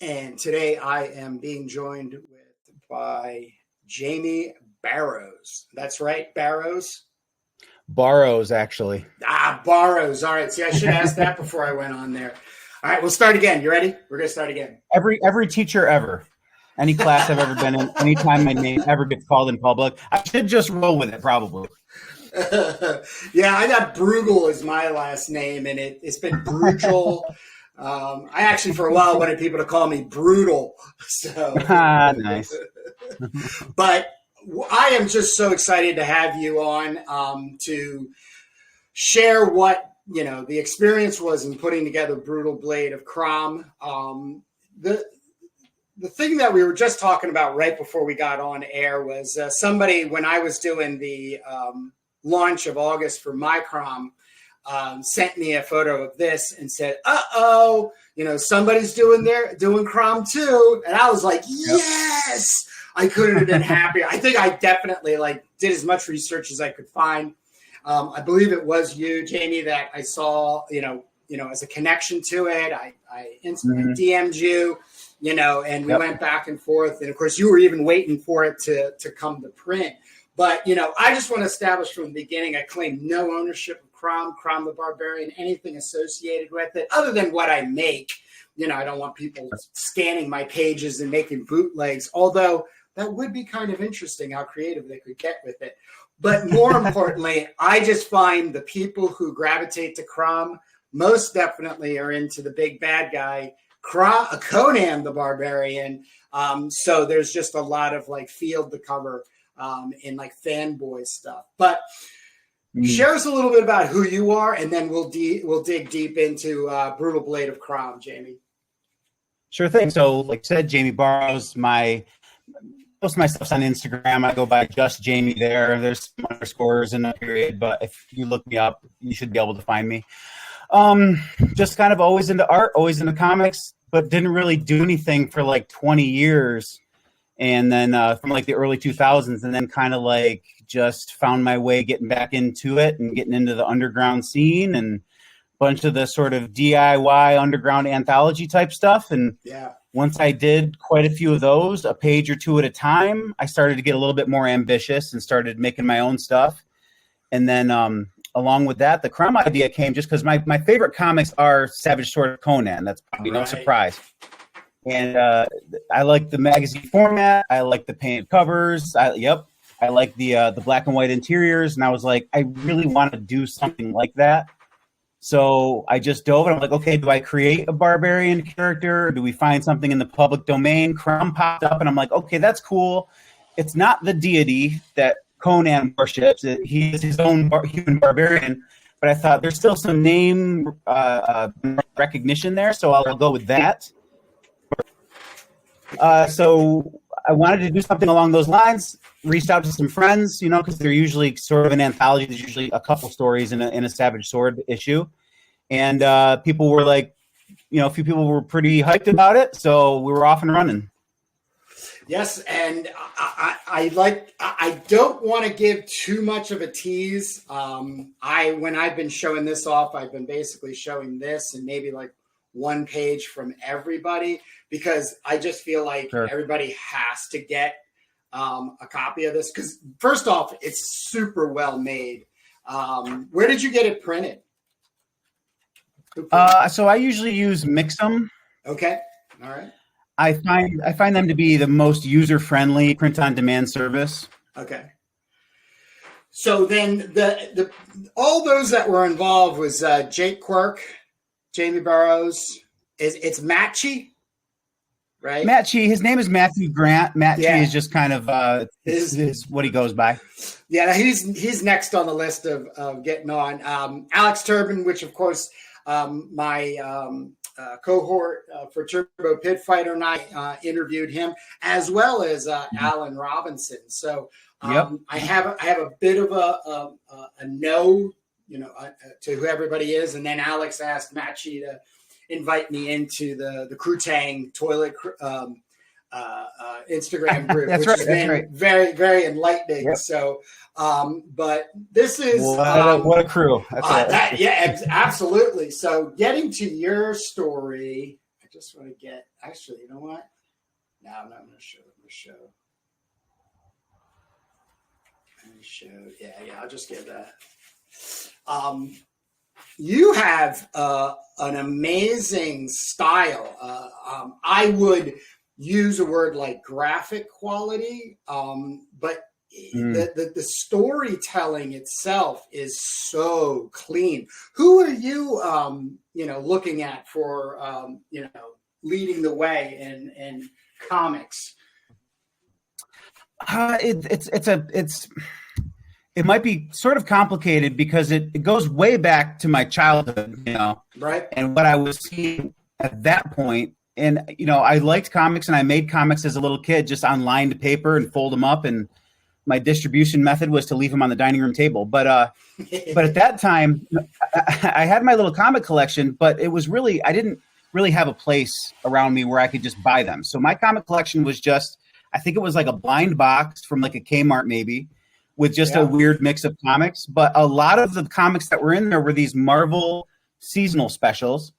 And today I am being joined by Jamie Barrows. That's right, Barrows? Barrows, actually. Barrows. All right. See, I should ask that before I went on there. All right, we'll start again. You ready? We're going to start again. Every teacher ever. Any class I've ever been in, anytime my name ever gets called in public, I should just roll with it, probably. Yeah, I got Brugel as my last name, and it's been Brugel. I actually, for a while, wanted people to call me Brutal. So nice. But I am just so excited to have you on to share what the experience was in putting together Brutal Blade of CROM. The thing that we were just talking about right before we got on air was somebody, when I was doing the launch of August for my CROM, sent me a photo of this and said, somebody's doing CROM too. And I was like, yes, I couldn't have been happier. I think I definitely did as much research as I could find. I believe it was you, Jamie, that I saw, as a connection to it. I instantly DM'd you, and we went back and forth. And of course you were even waiting for it to come to print. But, I just want to establish from the beginning, I claim no ownership of CROM the Barbarian, anything associated with it, other than what I make. I don't want people scanning my pages and making bootlegs, although that would be kind of interesting how creative they could get with it. But more importantly, I just find the people who gravitate to CROM most definitely are into the big bad guy, Conan the Barbarian. So there's just a lot of field to cover in fanboy stuff. But share us a little bit about who you are, and then we'll dig deep into Brutal Blade of CROM, Jamie. Sure thing. So, like I said, Jamie Barrows, most of my stuff's on Instagram. I go by just Jamie there. There's some underscores in a period, but if you look me up, you should be able to find me. Just kind of always into art, always into comics, but didn't really do anything for 20 years. And then from the early 2000s, and then kind of just found my way getting back into it and getting into the underground scene and a bunch of the sort of DIY underground anthology type stuff. And once I did quite a few of those, a page or two at a time, I started to get a little bit more ambitious and started making my own stuff. And then along with that, the CROM idea came just because my favorite comics are Savage Sword of Conan. That's probably no surprise. And I like the magazine format. I like the painted covers. I like the black and white interiors. And I was like, I really want to do something like that. So I just dove and I'm like, okay, do I create a barbarian character? Or do we find something in the public domain? CROM popped up and I'm like, okay, that's cool. It's not the deity that Conan worships. He is his own human barbarian. But I thought there's still some name recognition there. So I'll go with that. So I wanted to do something along those lines, reached out to some friends, because they're usually sort of an anthology. There's usually a couple stories in a Savage Sword issue. And people were a few people were pretty hyped about it. So we were off and running. Yes. And I don't want to give too much of a tease. When I've been showing this off, I've been basically showing this and maybe one page from everybody, because I just feel like everybody has to get a copy of this. Because first off, it's super well made. Where did you get it printed? So I usually use Mix'em. Okay. All right. I find them to be the most user-friendly print-on-demand service. Okay. So then the all those that were involved was Jake Quirk, Jamie Barrows. It's Matchy, right? Matchy. His name is Matthew Grant. Matchy is just kind of is what he goes by. Yeah, he's next on the list of getting on. Alex Turbin, which of course my cohort for Turbo Pit Fighter, and I interviewed him, as well as Alan Robinson. So I have a bit of a no, to who everybody is, and then Alex asked Matchy to invite me into the Krutang toilet Instagram group, which has been very, very enlightening. Yep. So, but this is what a crew. Absolutely. So, getting to your story, I just want to get, actually, you know what? No, I'm not going to show. Yeah, I'll just give that. You have an amazing style. I would use a word like graphic quality, but the storytelling itself is so clean. Who are you, looking at for, leading the way in comics? It might be sort of complicated because it goes way back to my childhood, right? And what I was seeing at that point. And, I liked comics and I made comics as a little kid, just on lined paper and fold them up. And my distribution method was to leave them on the dining room table. But at that time, I had my little comic collection, but it was really, I didn't really have a place around me where I could just buy them. So my comic collection was just, I think it was like a blind box from like a Kmart maybe, with just a weird mix of comics. But a lot of the comics that were in there were these Marvel seasonal specials.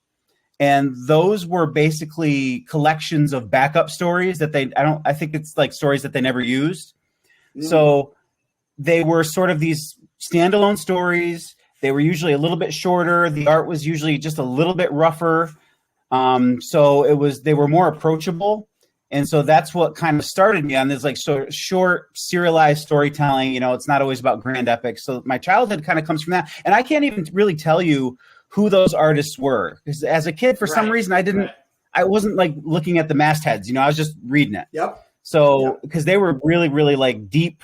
And those were basically collections of backup stories that I think it's like stories that they never used. So they were sort of these standalone stories. They were usually a little bit shorter. The art was usually just a little bit rougher. So they were more approachable. And so that's what kind of started me on this like sort of short serialized storytelling. It's not always about grand epics. So my childhood kind of comes from that. And I can't even really tell you who those artists were, because as a kid, for some reason, I wasn't like looking at the mastheads, I was just reading it. Yep. So, because they were really, really like deep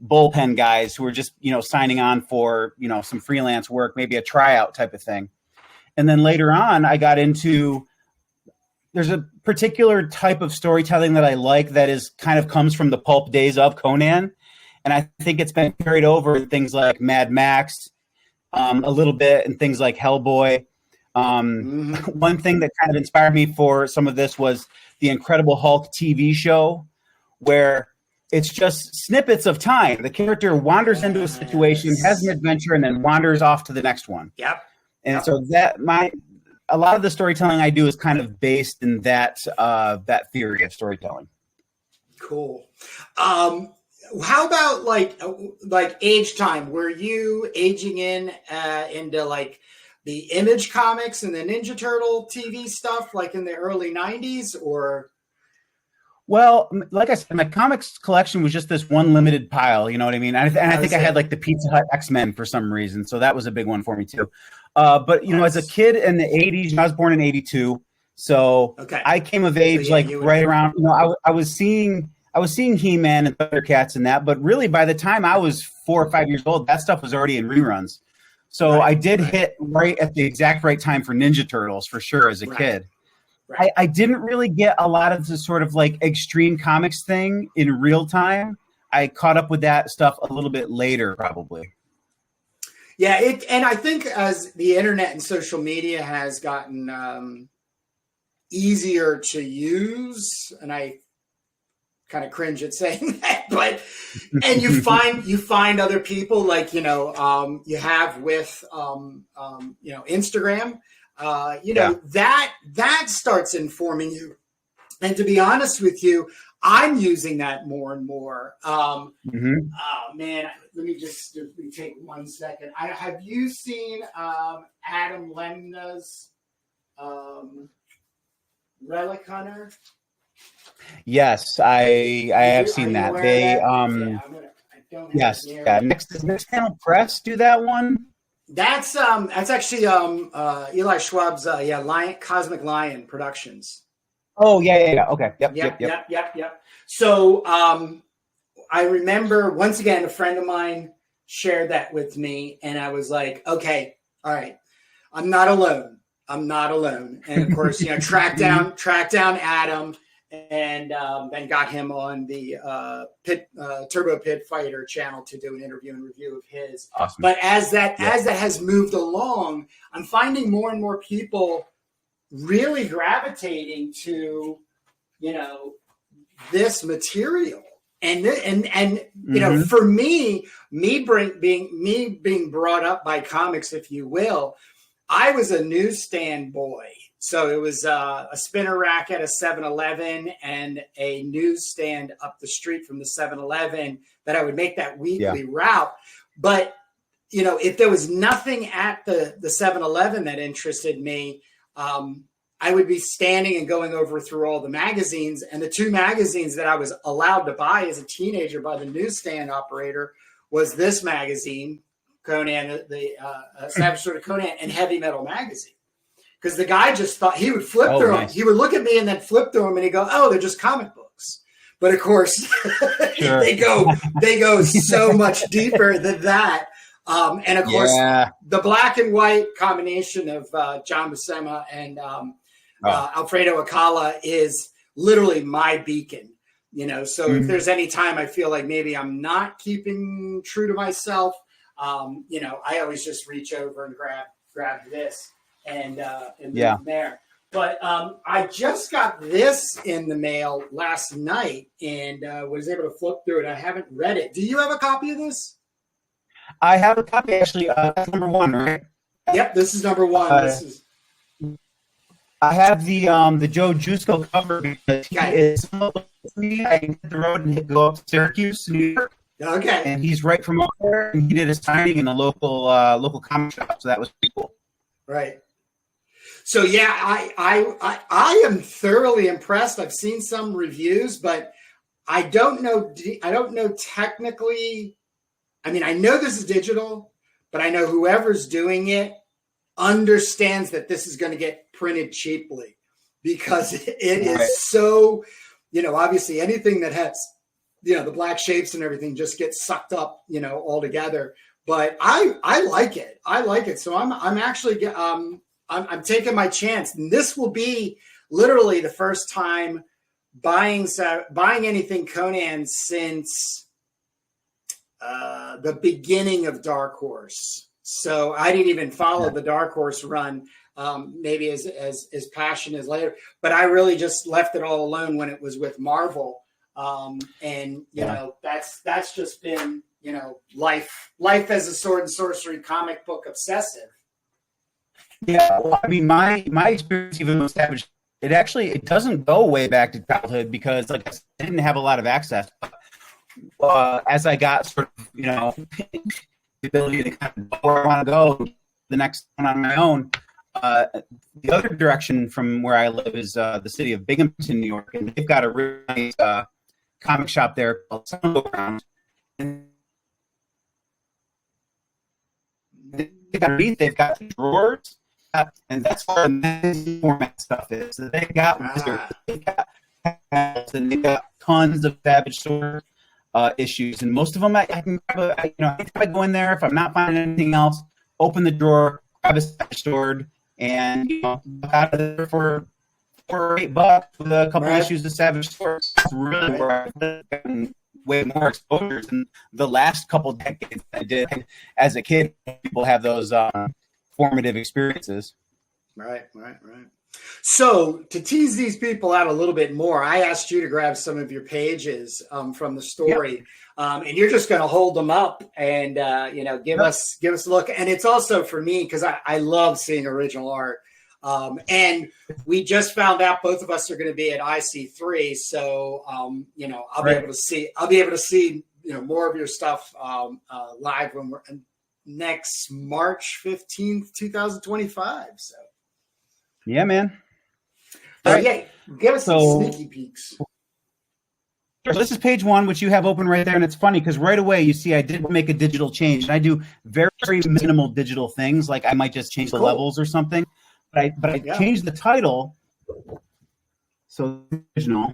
bullpen guys who were just, signing on for, some freelance work, maybe a tryout type of thing. And then later on, I got into, there's a particular type of storytelling that I like that is kind of comes from the pulp days of Conan. And I think it's been carried over in things like Mad Max, a little bit, and things like Hellboy. One thing that kind of inspired me for some of this was the Incredible Hulk TV show, where it's just snippets of time. The character wanders into a situation, has an adventure, and then wanders off to the next one. Yep. And so a lot of the storytelling I do is kind of based in that theory of storytelling. Cool. How about like age time? Were you aging into like the Image comics and the Ninja Turtle TV stuff, like in the early 90s, or? Well, like I said, my comics collection was just this one limited pile. You know what I mean? And I think I had like the Pizza Hut X-Men for some reason, so that was a big one for me too. But as a kid in the 80s, I was born in 82, so I came of age right around. I was seeing He-Man and Thundercats and that, but really by the time I was 4 or 5 years old, that stuff was already in reruns. So I did hit right at the exact right time for Ninja Turtles for sure as a kid. Right. I didn't really get a lot of the sort of like extreme comics thing in real time. I caught up with that stuff a little bit later, probably. Yeah, and I think as the internet and social media has gotten easier to use, and I kind of cringe at saying that, but and you find other people like you have with Instagram. That starts informing you. And to be honest with you, I'm using that more and more. Oh man, let me take 1 second. Have you seen Adam Lemna's Relic Hunter? Yes, I have seen that. They Next Panel Press do that one. That's actually Eli Schwab's Cosmic Lion Productions. Oh yeah. Okay. Yep. So I remember once again a friend of mine shared that with me, and I was like, okay, all right, I'm not alone. And of course, track down Adam, and then got him on the Turbo Pit Fighter channel to do an interview and review of his. Awesome. But as that has moved along, I'm finding more and more people really gravitating to this material. And for me being brought up by comics, if you will, I was a newsstand boy. So it was a spinner rack at a 7-Eleven and a newsstand up the street from the 7-Eleven that I would make that weekly route. But, you know, if there was nothing at the 7-Eleven that interested me, I would be standing and going over through all the magazines. And the two magazines that I was allowed to buy as a teenager by the newsstand operator was this magazine, Conan, the Savage Sword of Conan, and Heavy Metal Magazine. Because the guy just thought he would flip through them. He would look at me and then flip through them, and he'd go, "Oh, they're just comic books." But of course, they go so much deeper than that. And of course, the black and white combination of John Buscema and Alfredo Akala is literally my beacon. You know, so if there's any time I feel like maybe I'm not keeping true to myself, you know, I always just reach over and grab this. And there. But I just got this in the mail last night and was able to flip through it. I haven't read it. Do you have a copy of this? I have a copy, actually. That's number 1, right? Yep, this is number 1. I have the Joe Jusko cover because he is me. I can hit the road and go up to Syracuse, New York. Okay. And he's right from up there. And he did his signing in the local comic shop, so that was pretty cool. Right. So yeah, I am thoroughly impressed. I've seen some reviews, but I don't know technically. I mean, I know this is digital, but I know whoever's doing it understands that this is going to get printed cheaply because it is so, you know, obviously anything that has, you know, the black shapes and everything just gets sucked up, you know, all together. But I like it. I like it. So I'm actually I'm taking my chance. And this will be literally the first time buying anything Conan since the beginning of Dark Horse. So I didn't even follow the Dark Horse run, maybe as passionate as later. But I really just left it all alone when it was with Marvel. And you know, that's just been, you know, life as a sword and sorcery comic book obsessive. Yeah, well, I mean, my experience even with Savage, it doesn't go way back to childhood because, like I said, I didn't have a lot of access. As I got sort of, you know, the ability to kind of go where I want to go, the next one on my own. The other direction from where I live is the city of Binghamton, New York, and they've got a really nice comic shop there called Sundown. They've got drawers. And that's where the magazine format stuff is. So they've got tons of Savage Sword issues, and most of them I can grab. If I go in there, if I'm not finding anything else, open the drawer, grab a Savage Sword, and out of there for $4 or $8 with a couple issues of Savage Sword. That's really where I've gotten way more exposure than the last couple decades I did as a kid. People have those formative experiences. Right. So to tease these people out a little bit more, I asked you to grab some of your pages from the story, and you're just going to hold them up and give us a look. And it's also for me because I love seeing original art. And we just found out both of us are going to be at IC3, so I'll be able to see more of your stuff live when we're next March 15th, 2025. So yeah, man. Yeah, give us some sneaky peeks. So this is page 1, which you have open right there, and it's funny because right away you see I did make a digital change, and I do very, very minimal digital things, like I might just change the levels or something, but I changed the title. So original.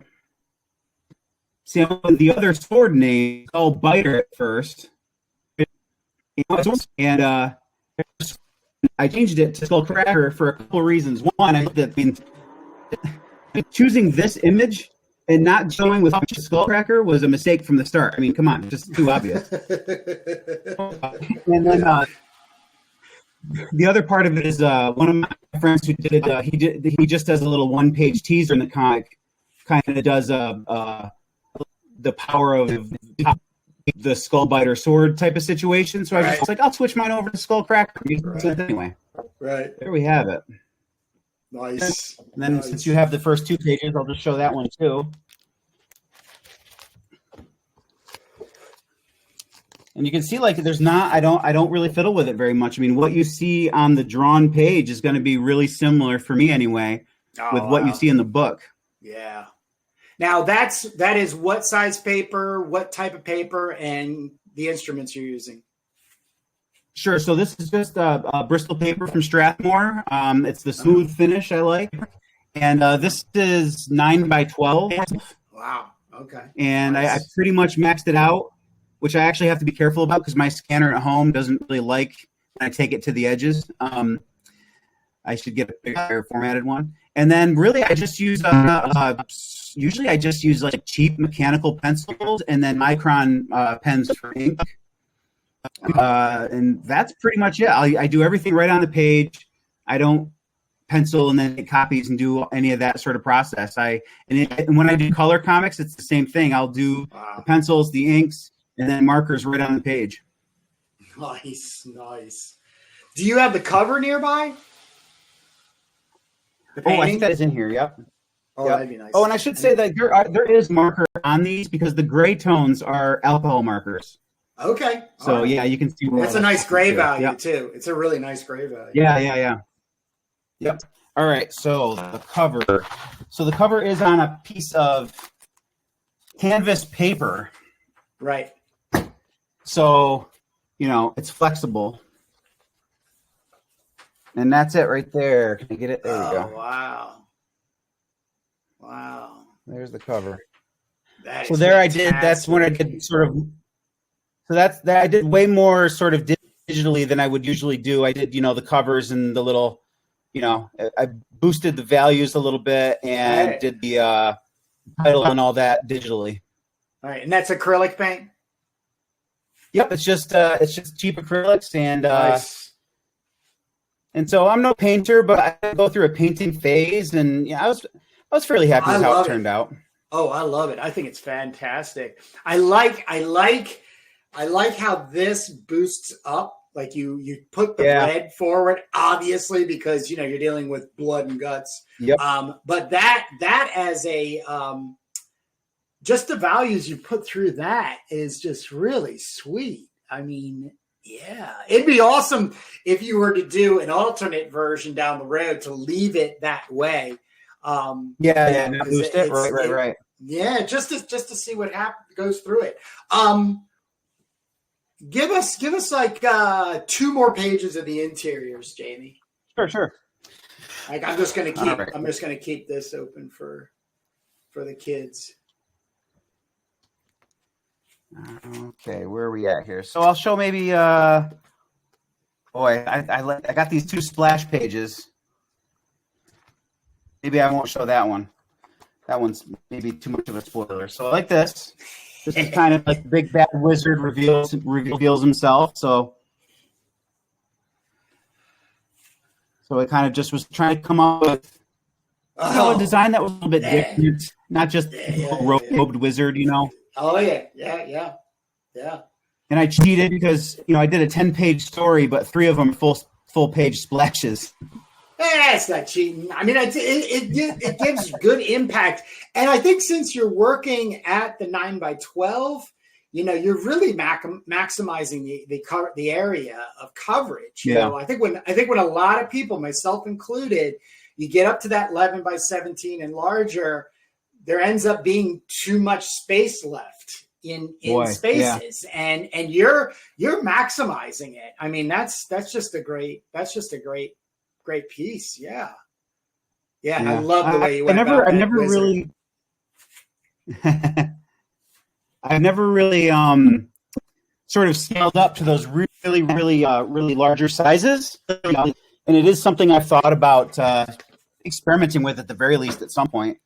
See, the other sword name called Biter at first. And I changed it to Skullcracker for a couple of reasons. One, I looked at choosing this image and not showing with Skullcracker was a mistake from the start. I mean, come on, just too obvious. And then the other part of it is one of my friends who did it. He just does a little 1-page teaser in the comic, kind of does the power of the Skullbiter sword type of situation. So I was just like, I'll switch mine over to Skullcracker. Anyway, right there we have it. Nice. And then since you have the first 2 pages, I'll just show that one too. And you can see like there's not, I don't really fiddle with it very much. I mean, what you see on the drawn page is going to be really similar for me anyway, with what you see in the book. Yeah. Now that is what size paper, what type of paper, and the instruments you're using. Sure. So this is just Bristol paper from Strathmore. It's the smooth finish I like. And this is 9x12. Wow. Okay. And nice. I pretty much maxed it out, which I actually have to be careful about because my scanner at home doesn't really like when I take it to the edges. I should get a bigger formatted one. And then really I just use, usually I just use like cheap mechanical pencils and then Micron pens for ink. And that's pretty much it. I do everything right on the page. I don't pencil and then take copies and do any of that sort of process. And when I do color comics, it's the same thing. I'll do the pencils, the inks, and then markers right on the page. Nice. Do you have the cover nearby? I think that is in here. Yep. Oh, yep. That'd be nice. Oh, and I should say that there is marker on these because the gray tones are alcohol markers. Okay. So yeah, you can see. That's a nice gray value too. It's a really nice gray value. Yeah. Yep. All right. So the cover. So the cover is on a piece of canvas paper. Right. So, it's flexible. And that's it right there. Can you get it? There you go. Wow. There's the cover. So there fantastic. That's when I did sort of, so that I did way more sort of digitally than I would usually do. I did, the covers and the little, I boosted the values a little bit and did the title and all that digitally. All right. And that's acrylic paint? Yep. It's just cheap acrylics and, nice. And so I'm no painter, but I go through a painting phase, and I was fairly happy with how it turned out. Oh, I love it! I think it's fantastic. I like how this boosts up. Like you put the red forward, obviously, because you're dealing with blood and guts. Yep. But that as a just the values you put through that is just really sweet. I mean. Yeah, it'd be awesome if you were to do an alternate version down the road to leave it that way. Boost it. Right. Yeah, just to see what goes through it. Give us like 2 more pages of the interiors, Jamie. Sure. Like I'm just gonna keep this open for the kids. Okay, where are we at here? So I'll show maybe. I got these 2 splash pages. Maybe I won't show that one. That one's maybe too much of a spoiler. So I like this. This is kind of like the big bad wizard reveals himself. So it kind of just was trying to come up with a design that was a little bit different, not just robed wizard, Oh yeah. And I cheated because I did a 10-page story, but 3 of them full page splashes. That's not cheating. I mean, it gives good impact, and I think since you're working at the 9x12, you're really maximizing the area of coverage. I think when a lot of people, myself included, you get up to that 11x17 and larger. There ends up being too much space left in spaces, and you're maximizing it. I mean, that's just a great piece. Yeah. I love the way you went about that. I've never really sort of scaled up to those really larger sizes, and it is something I've thought about experimenting with at the very least at some point.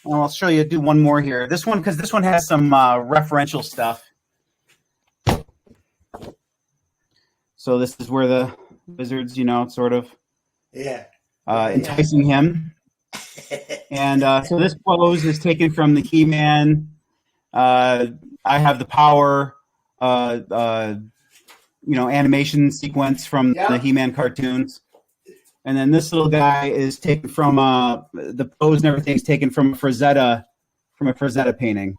Well, I'll show you. Do one more here. This one, because this one has some referential stuff. So this is where the wizards, sort of enticing him. And so this pose is taken from the He-Man. I have the power, animation sequence from the He-Man cartoons. And then this little guy is taken from the pose and everything is taken from a Frazetta painting,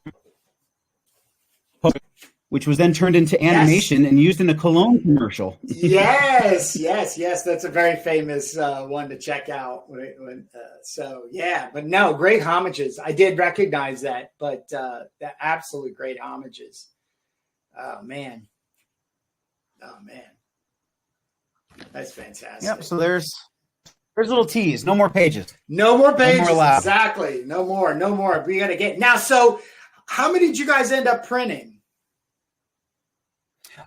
which was then turned into animation and used in a cologne commercial. Yes. That's a very famous one to check out. But no, great homages. I did recognize that, but the absolute great homages. Oh man, that's fantastic. Yep. So there's a little tease. No more pages. No more pages. No more exactly. No more. We got to get now. So, how many did you guys end up printing?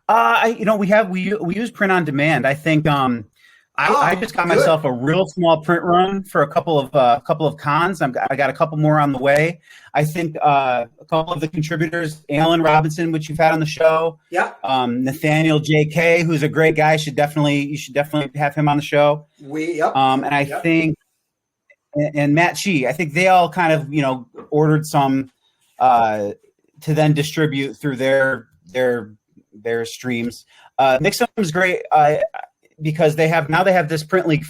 We use print on demand. I think I just got myself a real small print run for a couple of cons. I got a couple more on the way. I think a couple of the contributors, Alan Robinson, which you've had on the show. Yeah. Nathaniel J.K., who's a great guy. You should definitely have him on the show. Think, and Matt Shee, I think they all kind of, ordered some to then distribute through their streams. Mixum is great because they have this print link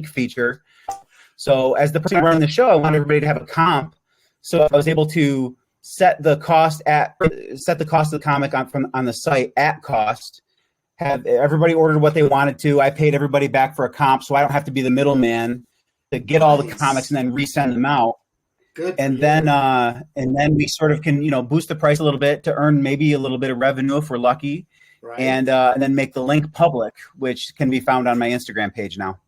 feature. So as the person running the show, I want everybody to have a comp. So I was able to set the cost of the comic on the site at cost. Have everybody ordered what they wanted to. I paid everybody back for a comp, so I don't have to be the middleman to get all the comics and then resend them out. Good. And then we sort of can, boost the price a little bit to earn maybe a little bit of revenue if we're lucky. Right. And then make the link public, which can be found on my Instagram page now.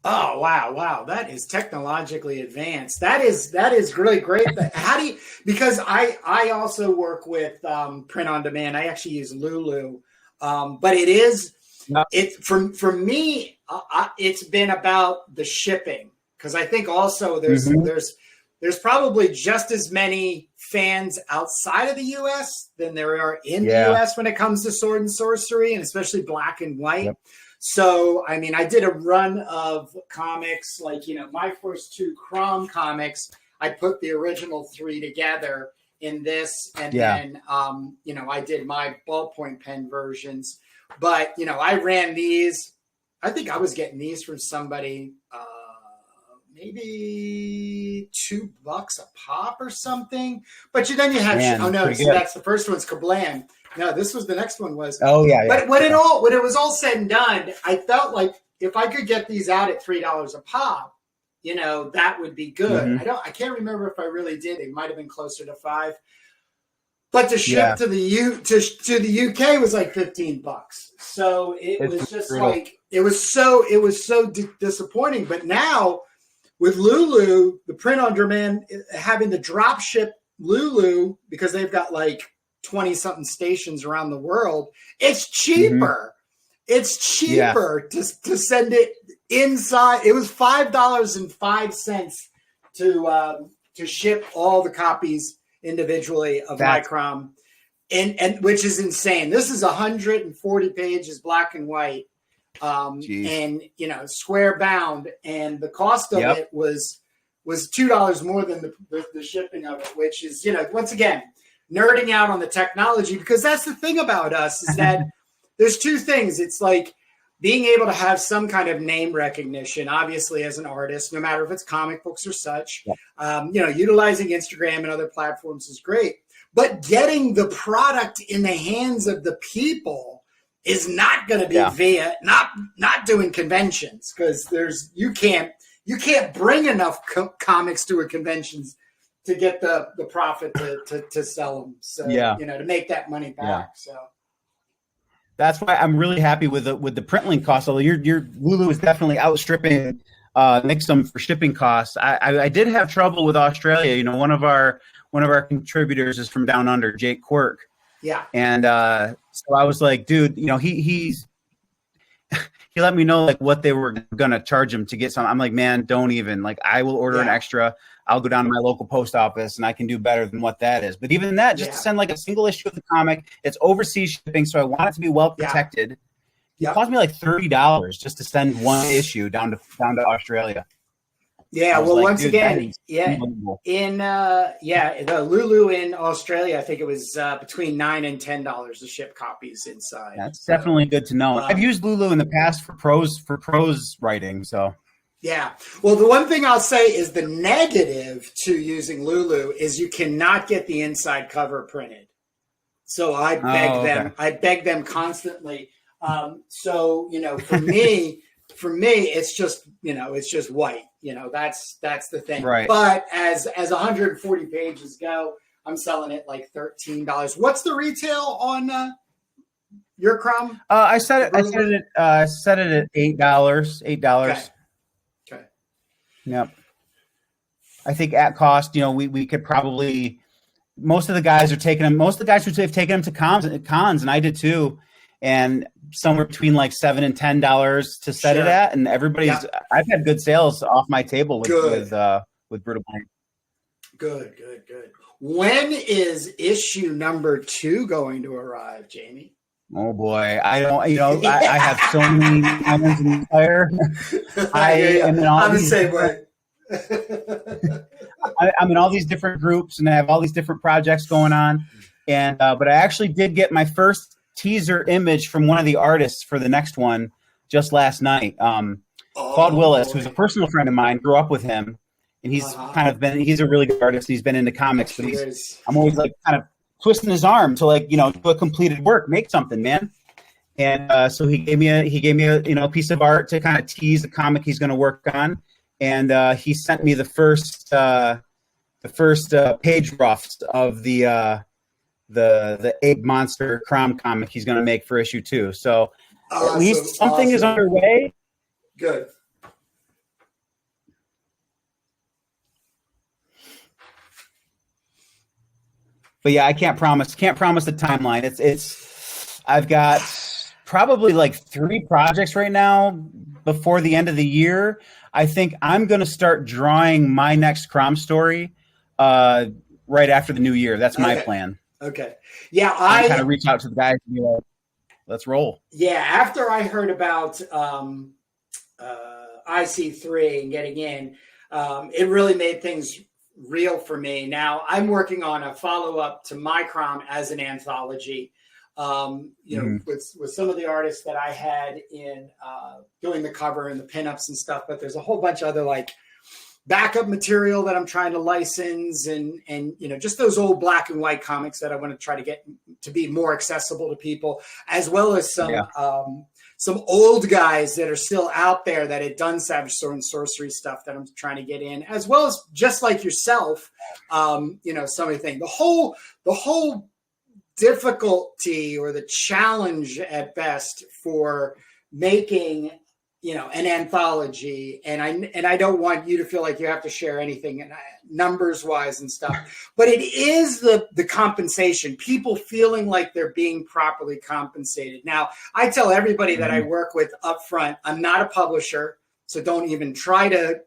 Oh, wow. That is technologically advanced. That is really great. Because I also work with print on demand. I actually use Lulu. But for me, it's been about the shipping. Because I think also there's probably just as many fans outside of the U.S. than there are in the U.S. when it comes to sword and sorcery, and especially black and white. Yep. So, I mean, I did a run of comics, like, my first 2 CROM comics, I put the original 3 together in this, and then, I did my ballpoint pen versions. But, I ran these. I think I was getting these from somebody, maybe $2 a pop or something. But then you have, that's the first one's Kablam. No, this was the next one was. Oh yeah. But when it was all said and done, I felt like if I could get these out at $3 a pop, that would be good. Mm-hmm. I can't remember if I really did. It might have been closer to $5. But to ship to the UK was like $15. So it was just brutal. Like it was so disappointing. But now with Lulu, the print on demand, having the drop ship Lulu, because they've got like 20 something stations around the world, it's cheaper. Mm-hmm. It's cheaper to send it inside. It was $5.05 to ship all the copies individually of my CROM, and which is insane. This is 140 pages, black and white, and square bound, and the cost of it was $2 more than the shipping of it, which is once again nerding out on the technology, because that's the thing about us is that there's 2 things. It's like being able to have some kind of name recognition, obviously as an artist, no matter if it's comic books or such. Utilizing Instagram and other platforms is great, but getting the product in the hands of the people is not going to be via not doing conventions, because you can't bring enough comics to a convention to get the profit to sell them. So to make that money back. Yeah. So that's why I'm really happy with the print link cost. Although your Lulu is definitely outstripping Mixum for shipping costs. I did have trouble with Australia. One of our contributors is from down under, Jake Quirk. Yeah. And so I was like, dude, he let me know like what they were gonna charge him to get some. I'm like, man, don't even. Like, I will order an extra. I'll go down to my local post office and I can do better than what that is. But even that, just to send like a single issue of the comic, it's overseas shipping, so I want it to be well protected. It cost me like $30 just to send one issue down to Australia. Yeah, I was well, like, once dude, that again, is yeah, unbelievable. in the Lulu in Australia, I think it was between $9 and $10 to ship copies inside. That's So, definitely good to know. I've used Lulu in the past for prose writing. So yeah. Well, the one thing I'll say is the negative to using Lulu is you cannot get the inside cover printed. So I beg them constantly. So, for me, it's just white. That's the thing. Right. But as 140 pages go, I'm selling it like $13. What's the retail on your CROM? I set it at $8. Okay. Yep. I think at cost, we could probably. Most of the guys who have taken them to cons, and I did too, and somewhere between like $7 and $10 to set it at, and everybody's. Yeah. I've had good sales off my table with Brugel. Good. When is issue number 2 going to arrive, Jamie? Oh boy, I don't. I have so many irons in the fire. I'm the same way. I'm in all these different groups and I have all these different projects going on. And but I actually did get my first teaser image from one of the artists for the next one just last night. Claude Willis, who's a personal friend of mine, grew up with him, and he's he's a really good artist. He's been into comics, but I'm always like kind of twisting his arm to do a completed work, make something, man. And so he gave me a piece of art to kind of tease the comic he's going to work on. And he sent me the first page roughs of the Ape Monster CROM comic he's going to make for issue 2. So at least something is underway. Good. But yeah, I can't promise the timeline. I've got probably like 3 projects right now before the end of the year. I think I'm going to start drawing my next CROM story right after the new year. That's my plan. Okay. Yeah, I kind of reach out to the guys and be like, let's roll. Yeah, after I heard about IC3 and getting in, it really made things real for me. Now, I'm working on a follow-up to my CROM as an anthology. With some of the artists that I had in doing the cover and the pinups and stuff, but there's a whole bunch of other like backup material that I'm trying to license and just those old black and white comics that I want to try to get to be more accessible to people, as well as some old guys that are still out there that had done Savage Sword and Sorcery stuff that I'm trying to get in, as well as just like yourself, somebody think the whole difficulty or the challenge at best for making an anthology, and I don't want you to feel like you have to share anything numbers wise and stuff, but it is the compensation, people feeling like they're being properly compensated. Now, I tell everybody that I work with up front, I'm not a publisher, so don't even try to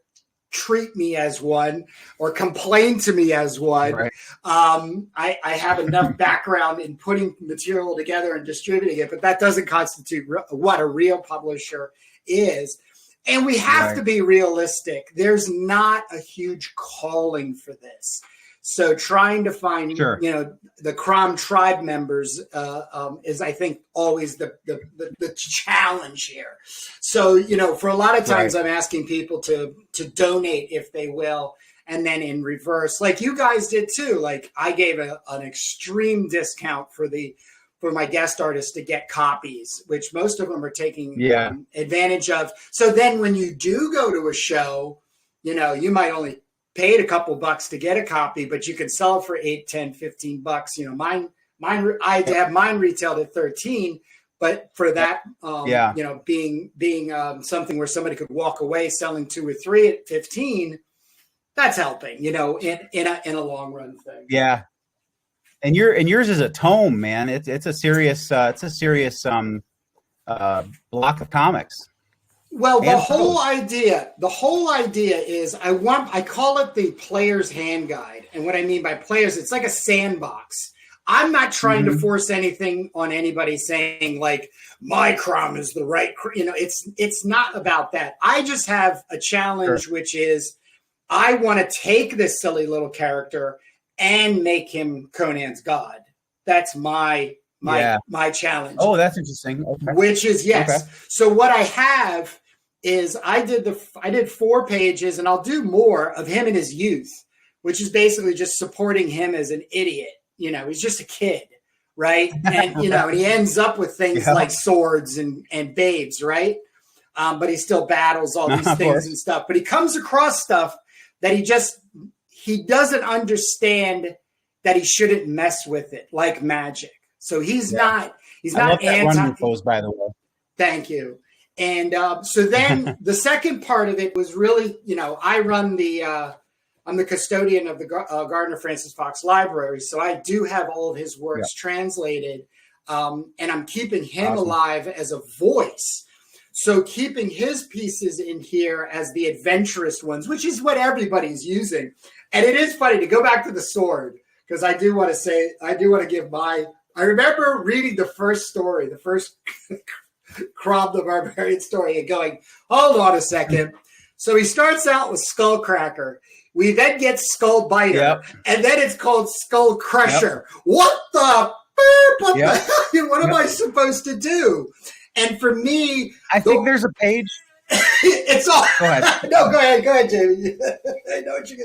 treat me as one or complain to me as one. Right. I have enough background in putting material together and distributing it, but that doesn't constitute what a real publisher is. And we have to be realistic. There's not a huge calling for this. So trying to find, the CROM tribe members is, I think, always the challenge here. So, for a lot of times I'm asking people to donate if they will. And then in reverse, like you guys did too, like I gave an extreme discount for my guest artists to get copies, which most of them are taking advantage of. So then when you do go to a show, you might only paid a couple bucks to get a copy, but you can sell it for $8, $10, $15. Mine, I have mine retailed at 13, but for that, being something where somebody could walk away selling 2 or 3 at 15, that's helping, in a long run thing. Yeah. And yours is a tome, man. It's a serious block of comics. Well, the whole idea is I call it the player's hand guide. And what I mean by players, it's like a sandbox. I'm not trying to force anything on anybody saying like my CROM is the right, it's not about that. I just have a challenge, which is I want to take this silly little character and make him Conan's god. That's my challenge. Oh, that's interesting. Okay. Which is, yes. Okay. So what I have is I did 4 pages, and I'll do more of him in his youth, which is basically just supporting him as an idiot. You know, he's just a kid, right? And, you know, and he ends up with things like swords and babes, right? But he still battles all these things and stuff. But he comes across stuff that he doesn't understand that he shouldn't mess with it, like magic. So he's not anti. By the way, thank you. And so then the second part of it was really, you know, I'm the custodian of the Gardner Francis Fox Library, so I do have all of his works translated, and I'm keeping him alive as a voice. So keeping his pieces in here as the adventurous ones, which is what everybody's using. And it is funny to go back to the sword, because I do want to give I remember reading the first story, the first CROM the Barbarian story, and going, hold on a second. So he starts out with Skullcracker. We then get Skullbiter, and then it's called Skull Crusher. What the what am I supposed to do? And for me, I think there's a page. It's all. Go ahead. No, go ahead, Jamie. I know what you're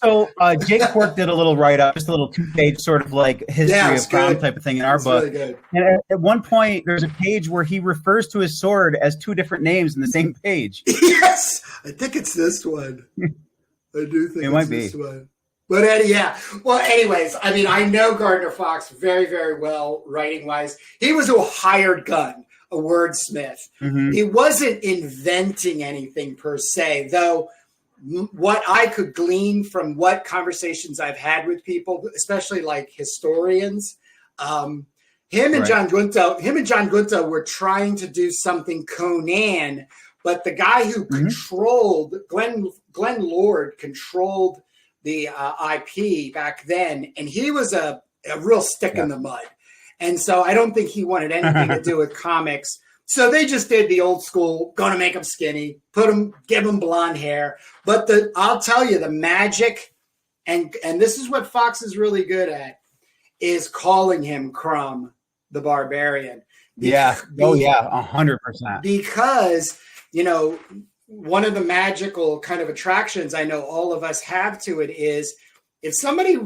going to Jake Quirk did a little write-up, just a little 2-page sort of like history of CROM type of thing in our book. Really good. And at one point, there's a page where he refers to his sword as 2 different names in the same page. Yes, I think it's this one. I do think it's this one. But yeah. Well, anyways, I mean, I know Gardner Fox very, very well, writing-wise. He was a hired gun, a wordsmith. Mm-hmm. He wasn't inventing anything per se, though what I could glean from what conversations I've had with people, especially like historians, him and John Gunther were trying to do something Conan, but the guy who controlled, Glenn Lord controlled the IP back then, and he was a real stick in the mud. And so I don't think he wanted anything to do with comics. So they just did the old school, gonna make him skinny, give him blonde hair. But I'll tell you, the magic, and this is what Fox is really good at, is calling him CROM the Barbarian. 100%. Because, you know, one of the magical kind of attractions I know all of us have to it is if somebody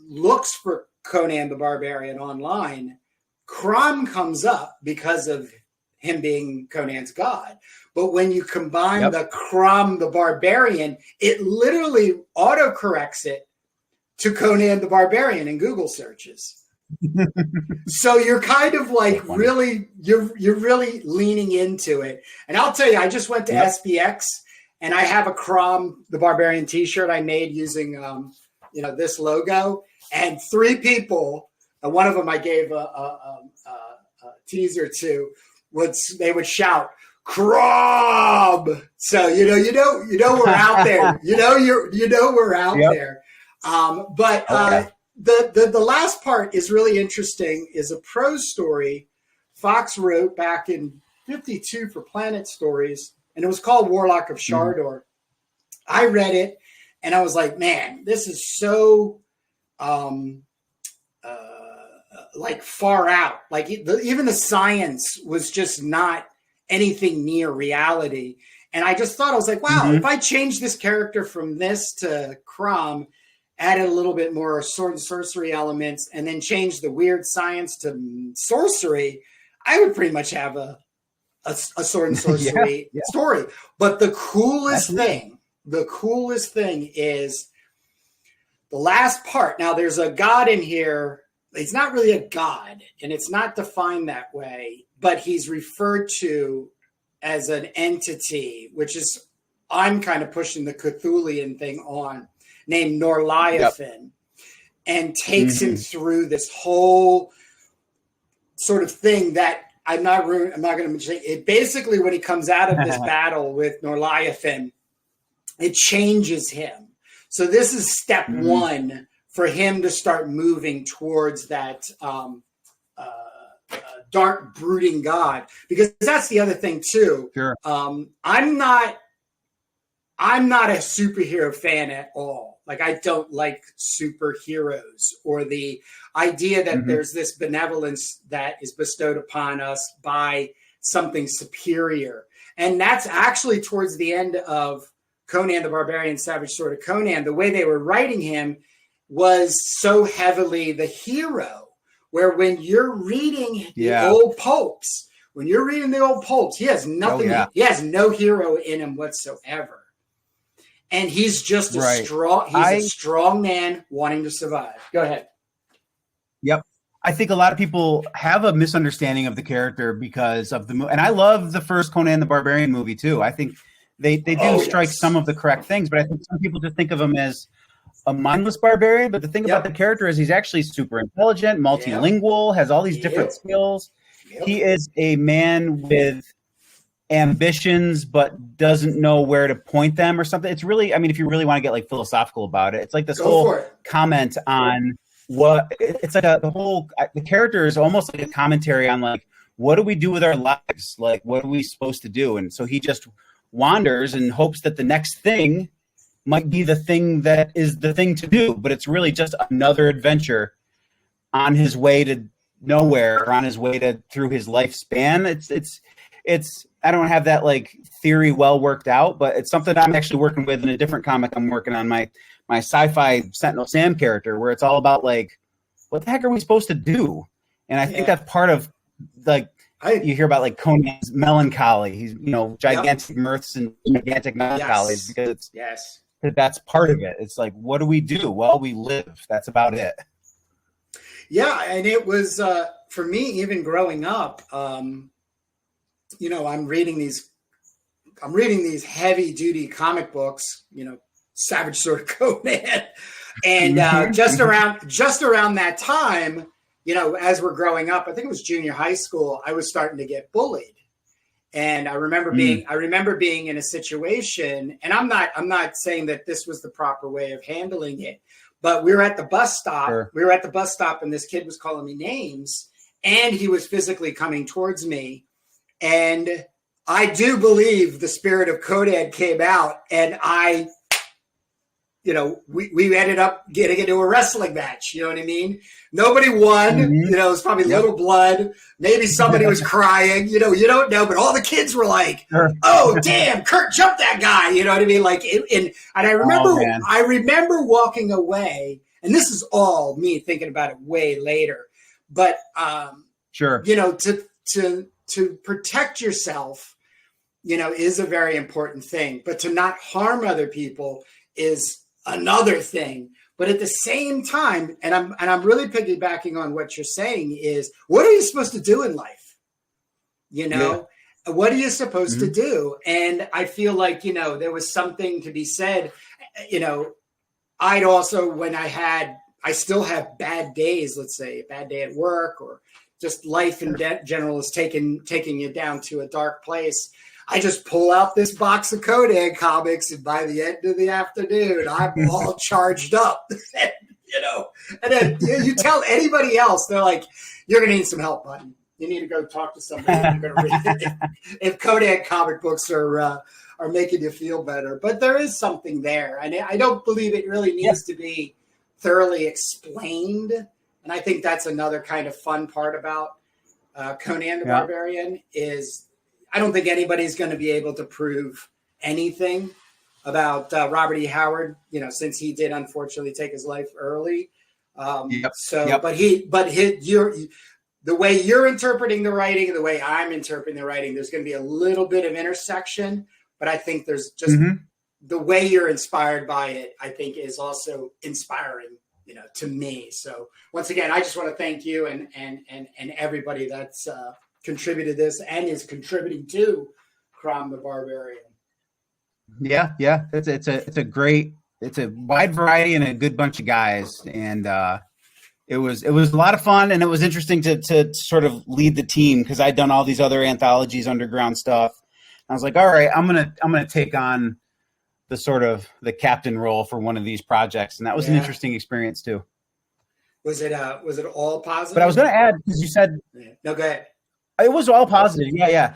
looks for Conan the Barbarian online, CROM comes up because of him being Conan's god. But when you combine the CROM the Barbarian, it literally autocorrects it to Conan the Barbarian in Google searches. So you're kind of like really, you're really leaning into it. And I'll tell you, I just went to SPX and I have a CROM the Barbarian t-shirt I made using this logo. And 3 people, and one of them I gave a teaser to, they would shout CROM. So you know we're out there. We're out there. The last part is really interesting. Is a prose story Fox wrote back in '52 for Planet Stories, and it was called Warlock of Shardor. I read it, and I was like, man, this is so. Like far out, like even the science was just not anything near reality. And I just thought, I was like, wow, if I change this character from this to CROM, added a little bit more sword and sorcery elements, and then change the weird science to sorcery, I would pretty much have a sword and sorcery story. But the coolest thing is the last part. Now there's a god in here. He's not really a god, and it's not defined that way, but he's referred to as an entity, which is, I'm kind of pushing the Cthulhian thing on, named Norleifin, and takes him through this whole sort of thing that I'm not going to mention it. Basically, when he comes out of this battle with Norleifin, it changes him. So this is step 1 for him to start moving towards that dark, brooding god. Because that's the other thing too. Sure. I'm not I'm not a superhero fan at all. Like, I don't like superheroes or the idea that there's this benevolence that is bestowed upon us by something superior. And that's actually towards the end of Conan the Barbarian, Savage Sword of Conan. The way they were writing him was so heavily the hero, where when you're reading the old popes, he has nothing. He has no hero in him whatsoever. And he's just a strong man wanting to survive. Go ahead. Yep. I think a lot of people have a misunderstanding of the character because of the movie. And I love the first Conan the Barbarian movie too. I think they do strike some of the correct things, but I think some people just think of him as a mindless barbarian. But the thing about the character is he's actually super intelligent, multilingual, has all these different skills. He is a man with ambitions but doesn't know where to point them or something. It's really, I mean, if you really want to get like philosophical about it, it's like this whole comment on what it's like the character is almost like a commentary on like, what do we do with our lives? Like, what are we supposed to do? And so he just wanders and hopes that the next thing might be the thing that is the thing to do, but it's really just another adventure on his way to nowhere or on his way to through his lifespan. It's I don't have that like theory well worked out, but it's something I'm actually working with in a different comic. I'm working on my sci-fi Sentinel Sam character, where it's all about like, what the heck are we supposed to do? And I think that's part of like, you hear about like Conan's melancholy. He's, gigantic mirths and gigantic melancholies because that's part of it. It's like, what do we do? Well, we live. That's about it. Yeah. And it was, for me, even growing up, I'm reading these heavy duty comic books, Savage Sword of Conan. And just around that time, as we're growing up, I think it was junior high school, I was starting to get bullied. And I remember being in a situation, and I'm not saying that this was the proper way of handling it, but we were at the bus stop. Sure. We were at the bus stop and this kid was calling me names and he was physically coming towards me. And I do believe the spirit of Conan came out, and we ended up getting into a wrestling match. You know what I mean? Nobody won. It was probably little blood. Maybe somebody was crying. You don't know, but all the kids were like, "Oh, damn, Kurt jumped that guy." You know what I mean? Like, and I remember walking away, and this is all me thinking about it way later. But to protect yourself, is a very important thing. But to not harm other people is another thing. But at the same time, and I'm really piggybacking on what you're saying, is what are you supposed to do in life? What are you supposed to do? And I feel like, there was something to be said. I'd also, when I still have bad days, let's say a bad day at work, or just life in general is taking you down to a dark place. I just pull out this box of Conan comics, and by the end of the afternoon, I'm all charged up. And then you tell anybody else, they're like, "You're going to need some help, buddy. You need to go talk to somebody. You're going to read it." If Conan comic books are making you feel better, but there is something there, and I don't believe it really needs to be thoroughly explained. And I think that's another kind of fun part about Conan the Barbarian is I don't think anybody's going to be able to prove anything about Robert E. Howard, since he did unfortunately take his life early. But the way you're interpreting the writing and the way I'm interpreting the writing, there's going to be a little bit of intersection, but I think there's just the way you're inspired by it, I think is also inspiring, to me. So once again, I just want to thank you and everybody that's contributed this and is contributing to CROM the Barbarian. Yeah. It's a wide variety and a good bunch of guys. And it was a lot of fun, and it was interesting to sort of lead the team because I'd done all these other anthologies, underground stuff. I was like, all right, I'm gonna take on the sort of the captain role for one of these projects, and that was an interesting experience too. Was it all positive? But I was going to add, because you said no, go ahead. It was all positive. Yeah.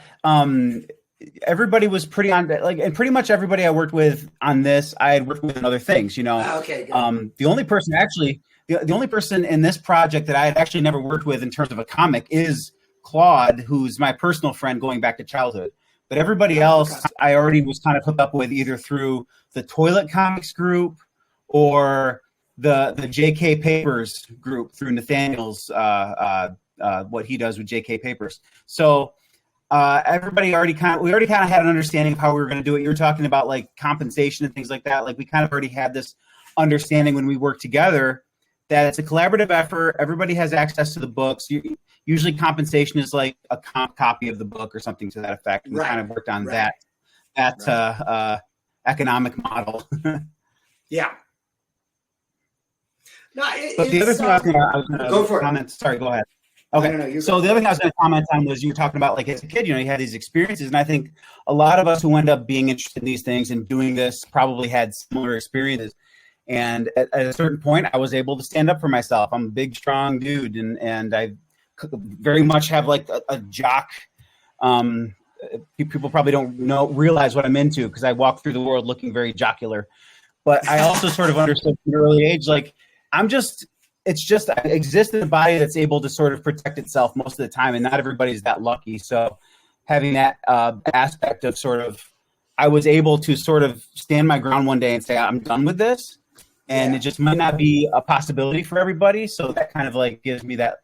everybody was pretty on, like, and pretty much everybody I worked with on this, I had worked with in other things, you know. Okay, good. The only person actually, the only person in this project that I had actually never worked with in terms of a comic is Claude, who's my personal friend going back to childhood. But everybody else I already was kind of hooked up with either through the Toilet Comics group or the JK Papers group through Nathaniel's, what he does with JK Papers. So everybody already kind of had an understanding of how we were going to do it. You were talking about like compensation and things like that. Like we kind of already had this understanding when we work together that it's a collaborative effort. Everybody has access to the books. Usually compensation is like a comp copy of the book or something to that effect. We kind of worked on that economic model. Yeah. No, but the other thing I was going to comment. Sorry, go ahead. Okay. No, so the other thing I was going to comment on was you were talking about, like, as a kid, you know, you had these experiences. And I think a lot of us who end up being interested in these things and doing this probably had similar experiences. And at a certain point, I was able to stand up for myself. I'm a big, strong dude. And I very much have like a jock. People probably don't realize what I'm into because I walk through the world looking very jocular. But I also sort of understood from an early age, like, I exist in a body that's able to sort of protect itself most of the time, and not everybody's that lucky. So having that aspect of sort of, I was able to sort of stand my ground one day and say, I'm done with this. And it just might not be a possibility for everybody. So that kind of like gives me that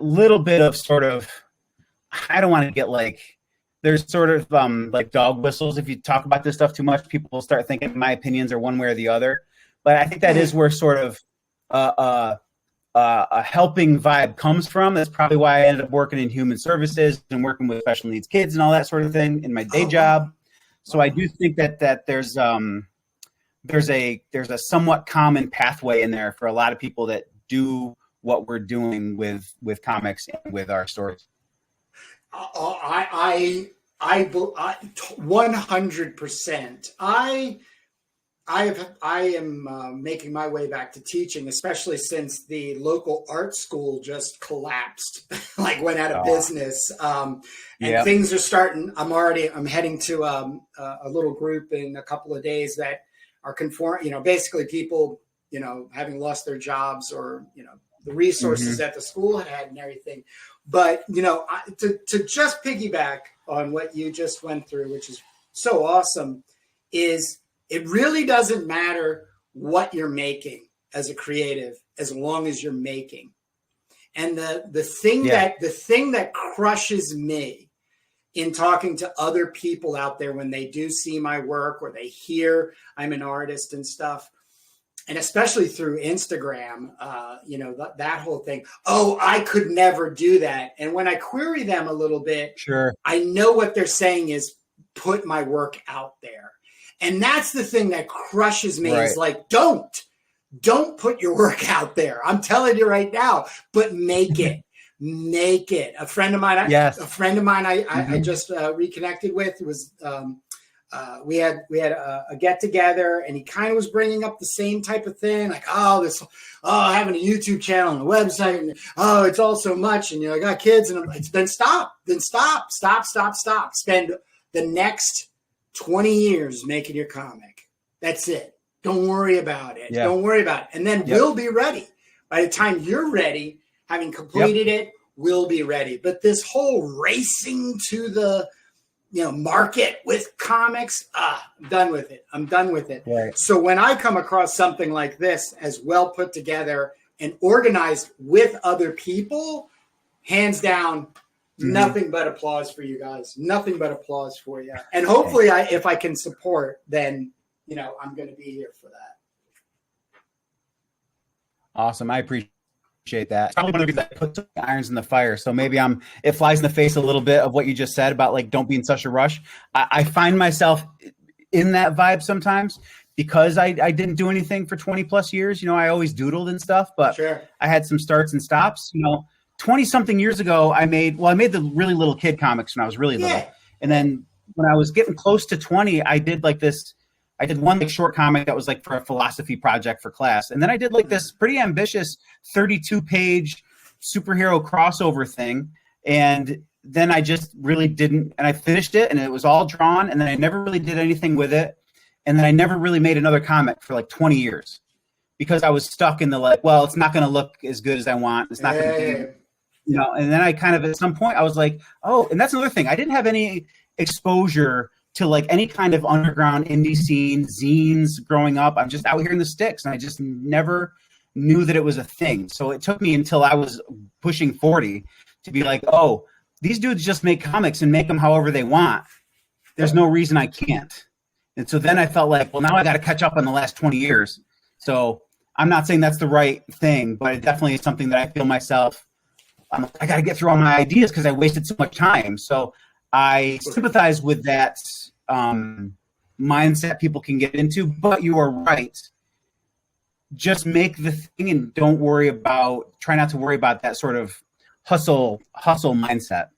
little bit of sort of, I don't want to get like, there's sort of like dog whistles. If you talk about this stuff too much, people will start thinking my opinions are one way or the other. But I think that is where sort of a helping vibe comes from. That's probably why I ended up working in human services and working with special needs kids and all that sort of thing in my day job. So I do think that there's a somewhat common pathway in there for a lot of people that do what we're doing with comics and with our stories. I 100%. I am making my way back to teaching, especially since the local art school just collapsed, like went out of business. And things are starting. I'm heading to a little group in a couple of days that are basically people, having lost their jobs or, the resources that the school had and everything. But, to just piggyback on what you just went through, which is so awesome, is it really doesn't matter what you're making as a creative, as long as you're making. And the thing that crushes me in talking to other people out there when they do see my work or they hear I'm an artist and stuff, and especially through Instagram, that whole thing. Oh, I could never do that. And when I query them a little bit, I know what they're saying is put my work out there. And that's the thing that crushes me is like, don't put your work out there. I'm telling you right now, but make it. Make it. A friend of mine I just reconnected with was we had a get together, and he kind of was bringing up the same type of thing, like having a YouTube channel and a website, and it's all so much, and I got kids, and then stop. Spend the next 20 years making your comic. That's it. Don't worry about it. Don't worry about it, and then we'll be ready. By the time you're ready, having completed it, we'll be ready. But this whole racing to the market with comics, I'm done with it. Right. So when I come across something like this as well put together and organized with other people, hands down, nothing but applause for you guys. Nothing but applause for you. And hopefully if I can support, then, I'm going to be here for that. Awesome. I appreciate that. It's probably one of these that puts irons in the fire. So maybe it flies in the face a little bit of what you just said about like, don't be in such a rush. I find myself in that vibe sometimes because I didn't do anything for 20 plus years. I always doodled and stuff, but I had some starts and stops. 20 something years ago, I made the really little kid comics when I was really little. And then when I was getting close to 20, I did one like short comic that was like for a philosophy project for class. And then I did like this pretty ambitious 32-page superhero crossover thing. And then I just really didn't, and I finished it and it was all drawn, and then I never really did anything with it. And then I never really made another comic for like 20 years because I was stuck in the like, well, it's not going to look as good as I want. It's not going to be, you know, and then I kind of, at some point I was like, oh, and that's another thing. I didn't have any exposure to like any kind of underground indie scene, zines growing up. I'm just out here in the sticks, and I just never knew that it was a thing. So it took me until I was pushing 40 to be like, oh, these dudes just make comics and make them however they want. There's no reason I can't. And so then I felt like, well, now I got to catch up on the last 20 years. So I'm not saying that's the right thing, but it definitely is something that I feel myself, I got to get through all my ideas because I wasted so much time. So I sympathize with that mindset people can get into, but you are right. Just make the thing and try not to worry about that sort of hustle mindset.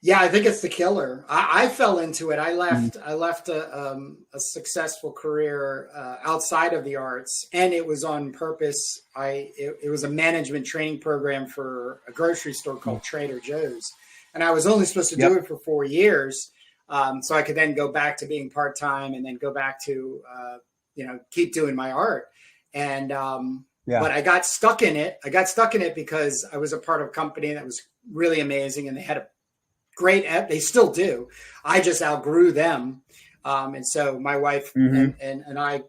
Yeah, I think it's the killer. I fell into it. I left a successful career outside of the arts, and it was on purpose. It was a management training program for a grocery store called Trader Joe's, and I was only supposed to do it for 4 years, so I could then go back to being part time, and then go back to keep doing my art. And but I got stuck in it. Because I was a part of a company that was really amazing, and they had a they still do. I just outgrew them. And so my wife and I,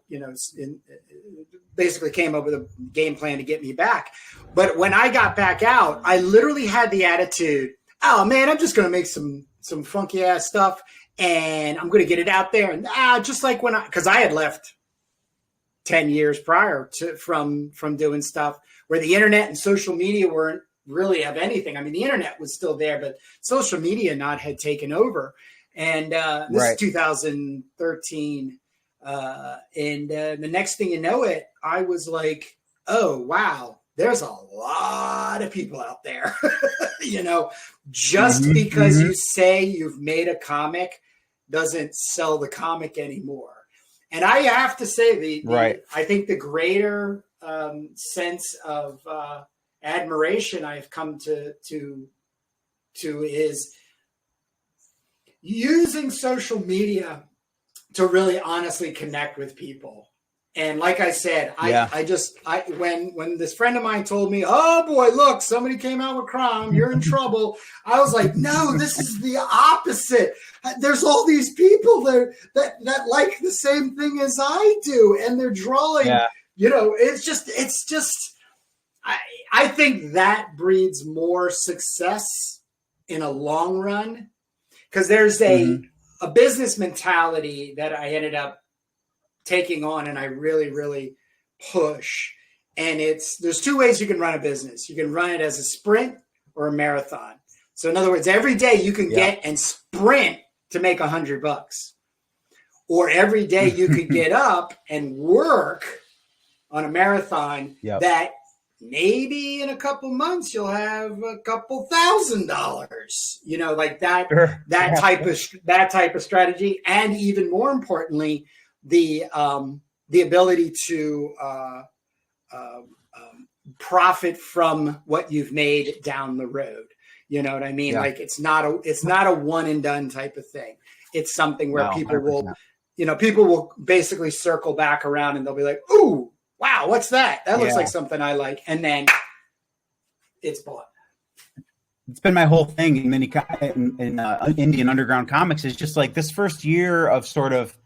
basically came up with a game plan to get me back. But when I got back out, I literally had the attitude, oh man, I'm just going to make some funky ass stuff, and I'm going to get it out there. And just like because I had left 10 years prior from doing stuff where the internet and social media weren't really have anything. I mean, the internet was still there, but social media had taken over. And this is 2013. And the next thing you know it, I was like, oh, wow, there's a lot of people out there. Just because you say you've made a comic doesn't sell the comic anymore. And I have to say, I think the greater sense of admiration I've come to is using social media to really honestly connect with people. And like I said, when this friend of mine told me, oh boy, look, somebody came out with CROM, you're in trouble. I was like, no, this is the opposite. There's all these people that like the same thing as I do, and they're drawing, it's just, I think that breeds more success in a long run, because there's a business mentality that I ended up taking on, and I really, really push. And there's two ways you can run a business. You can run it as a sprint or a marathon. So in other words, every day you can get and sprint to make $100, or every day you could get up and work on a marathon that maybe in a couple months you'll have a couple $1,000, like that, that type of strategy. And even more importantly, the ability to profit from what you've made down the road. You know what I mean? Like it's not a one and done type of thing. It's something where people will basically circle back around, and they'll be like, ooh, wow, what's that? That looks like something I like. And then it's bought. It's been my whole thing in Indian underground comics, is just like this first year of sort of,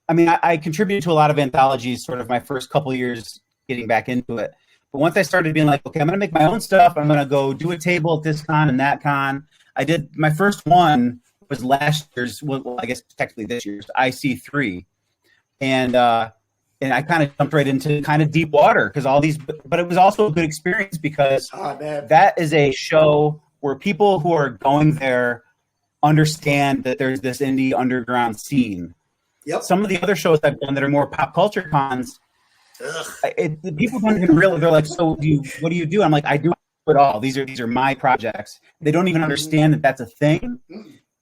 I contributed to a lot of anthologies sort of my first couple of years getting back into it. But once I started being like, okay, I'm going to make my own stuff. I'm going to go do a table at this con and that con. I did, my first one was last year's, well, I guess technically this year's IC3. And I kind of jumped right into kind of deep water because but it was also a good experience because that is a show where people who are going there understand that there's this indie underground scene. Yep. Some of the other shows I've done that are more pop culture cons, people don't even realize. They're like, "So what do you do?" I'm like, "I do it all. These are my projects." They don't even understand that that's a thing,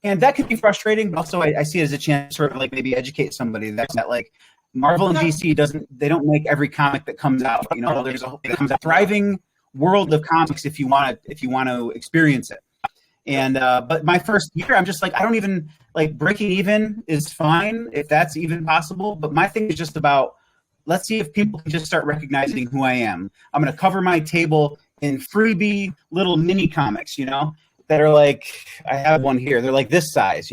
and that can be frustrating. But also, I see it as a chance to sort of like maybe educate somebody that like Marvel and DC don't make every comic that comes out. There's a thriving world of comics if you want to experience it. And but my first year, I'm just like, I don't even like breaking even is fine if that's even possible. But my thing is just about let's see if people can just start recognizing who I am. I'm going to cover my table in freebie little mini comics, that are like, I have one here. They're like this size,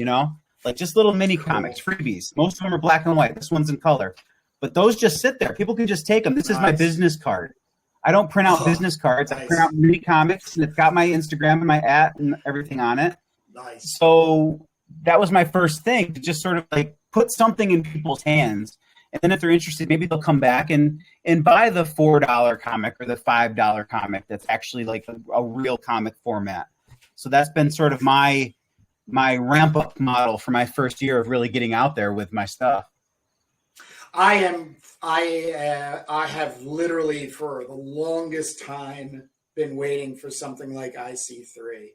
like just little mini comics, freebies. Most of them are black and white. This one's in color. But those just sit there. People can just take them. This is my business card. I don't print out business cards. I print out mini comics, and it's got my Instagram and my and everything on it. Nice. So that was my first thing, to just sort of like put something in people's hands. And then if they're interested, maybe they'll come back and buy the $4 comic or the $5 comic that's actually like a real comic format. So that's been sort of my ramp up model for my first year of really getting out there with my stuff. I have literally for the longest time been waiting for something like IC3.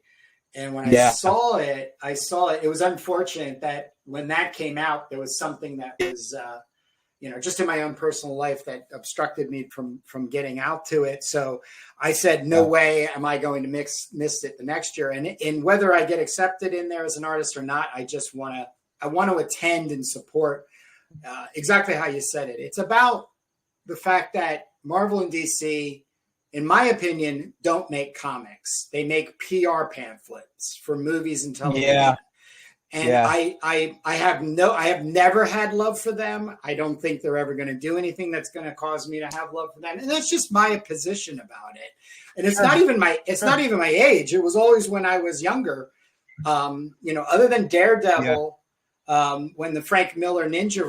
And when I saw it, it was unfortunate that when that came out, there was something that was, just in my own personal life that obstructed me from getting out to it. So I said, no way am I going to miss it the next year. And whether I get accepted in there as an artist or not, I want to attend and support exactly how you said it. It's about the fact that Marvel and DC, in my opinion, don't make comics. They make PR pamphlets for movies and television. Yeah. And I have never had love for them. I don't think they're ever going to do anything that's going to cause me to have love for them. And that's just my position about it. And it's not even my age. It was always when I was younger. Other than Daredevil, when the Frank Miller Ninja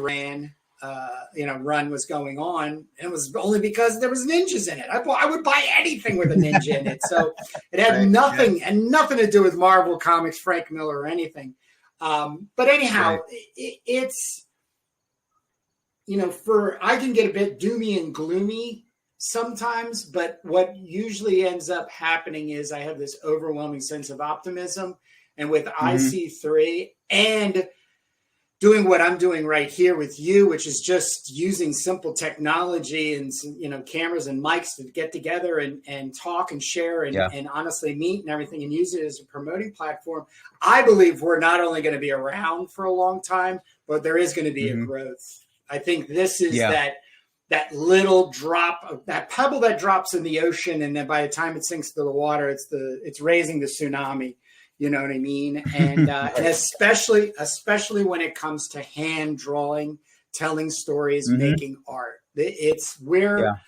run was going on, it was only because there was ninjas in it. I would buy anything with a ninja in it. So it had nothing to do with Marvel Comics, Frank Miller, or anything. But anyhow, it's, I can get a bit doomy and gloomy sometimes, but what usually ends up happening is I have this overwhelming sense of optimism. And with IC3 and doing what I'm doing right here with you, which is just using simple technology and cameras and mics to get together and talk and share and honestly meet and everything and use it as a promoting platform. I believe we're not only going to be around for a long time, but there is going to be a growth. I think this is that little drop of that pebble that drops in the ocean, and then by the time it sinks to the water, it's raising the tsunami. You know what I mean? And and especially when it comes to hand drawing, telling stories, making art. It's where,